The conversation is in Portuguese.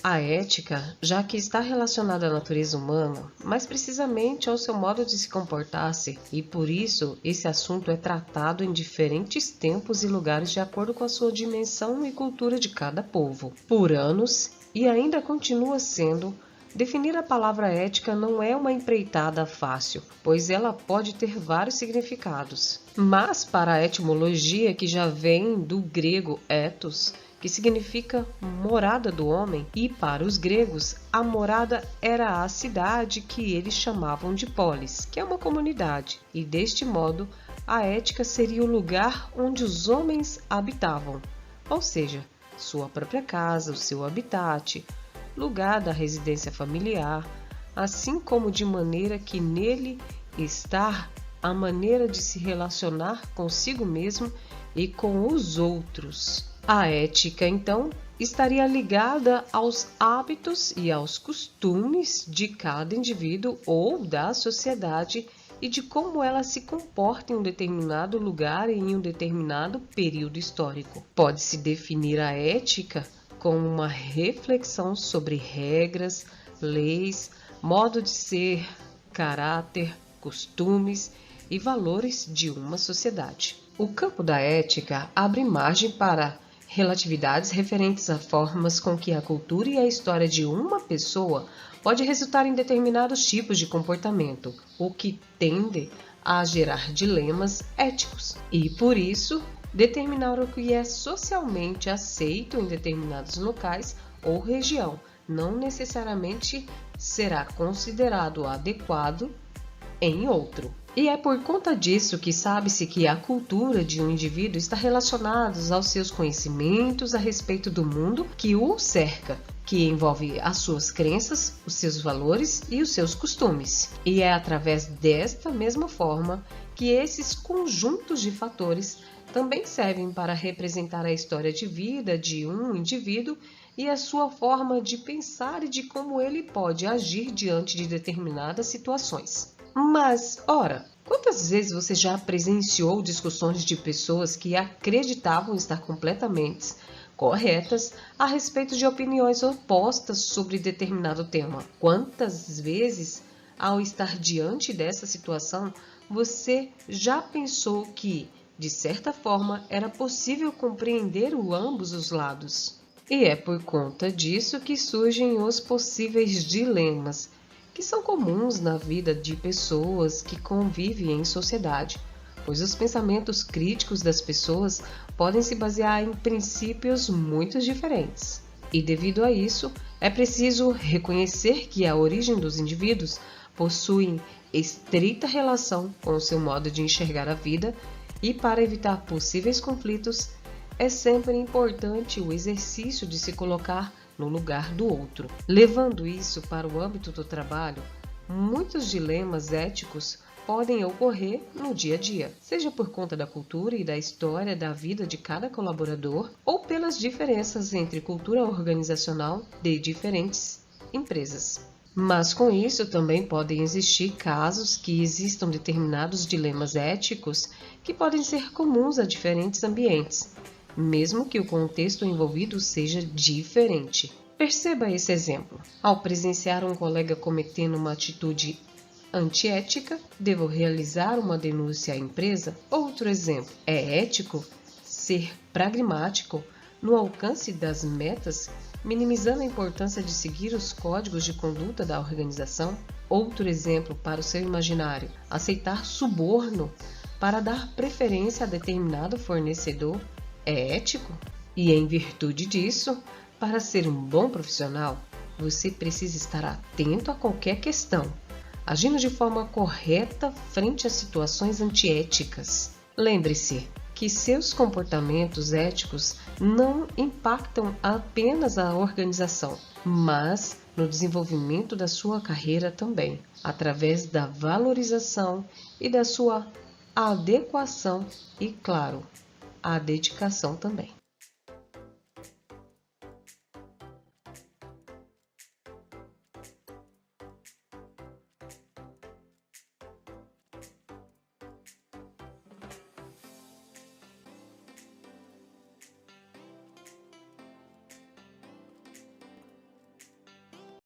A ética, já que está relacionada à natureza humana, mais precisamente ao seu modo de se comportar-se, e por isso esse assunto é tratado em diferentes tempos e lugares de acordo com a sua dimensão e cultura de cada povo. Por anos, e ainda continua sendo, definir a palavra ética não é uma empreitada fácil, pois ela pode ter vários significados. Mas para a etimologia, que já vem do grego ethos, que significa morada do homem, e para os gregos, a morada era a cidade que eles chamavam de polis, que é uma comunidade, e deste modo, a ética seria o lugar onde os homens habitavam, ou seja, sua própria casa, o seu habitat, lugar da residência familiar, assim como de maneira que nele estar a maneira de se relacionar consigo mesmo e com os outros. A ética, então, estaria ligada aos hábitos e aos costumes de cada indivíduo ou da sociedade e de como ela se comporta em um determinado lugar e em um determinado período histórico. Pode-se definir a ética como uma reflexão sobre regras, leis, modo de ser, caráter, costumes e valores de uma sociedade. O campo da ética abre margem para relatividades referentes a formas com que a cultura e a história de uma pessoa pode resultar em determinados tipos de comportamento, o que tende a gerar dilemas éticos. E, por isso, determinar o que é socialmente aceito em determinados locais ou região não necessariamente será considerado adequado em outro. E é por conta disso que sabe-se que a cultura de um indivíduo está relacionada aos seus conhecimentos a respeito do mundo que o cerca, que envolve as suas crenças, os seus valores e os seus costumes. E é através desta mesma forma que esses conjuntos de fatores também servem para representar a história de vida de um indivíduo e a sua forma de pensar e de como ele pode agir diante de determinadas situações. Mas, ora, quantas vezes você já presenciou discussões de pessoas que acreditavam estar completamente corretas a respeito de opiniões opostas sobre determinado tema? Quantas vezes, ao estar diante dessa situação, você já pensou que, de certa forma, era possível compreender ambos os lados? E é por conta disso que surgem os possíveis dilemas, que são comuns na vida de pessoas que convivem em sociedade, pois os pensamentos críticos das pessoas podem se basear em princípios muito diferentes. E devido a isso, é preciso reconhecer que a origem dos indivíduos possui estreita relação com o seu modo de enxergar a vida e, para evitar possíveis conflitos, é sempre importante o exercício de se colocar no lugar do outro. Levando isso para o âmbito do trabalho, muitos dilemas éticos podem ocorrer no dia a dia, seja por conta da cultura e da história da vida de cada colaborador ou pelas diferenças entre cultura organizacional de diferentes empresas. Mas com isso também podem existir casos que existam determinados dilemas éticos que podem ser comuns a diferentes ambientes, mesmo que o contexto envolvido seja diferente. Perceba esse exemplo. Ao presenciar um colega cometendo uma atitude antiética, devo realizar uma denúncia à empresa? Outro exemplo. É ético ser pragmático no alcance das metas, minimizando a importância de seguir os códigos de conduta da organização? Outro exemplo para o seu imaginário. Aceitar suborno para dar preferência a determinado fornecedor? É ético? E em virtude disso, para ser um bom profissional, você precisa estar atento a qualquer questão, agindo de forma correta frente a situações antiéticas. Lembre-se que seus comportamentos éticos não impactam apenas a organização, mas no desenvolvimento da sua carreira também, através da valorização e da sua adequação e, claro, a dedicação também.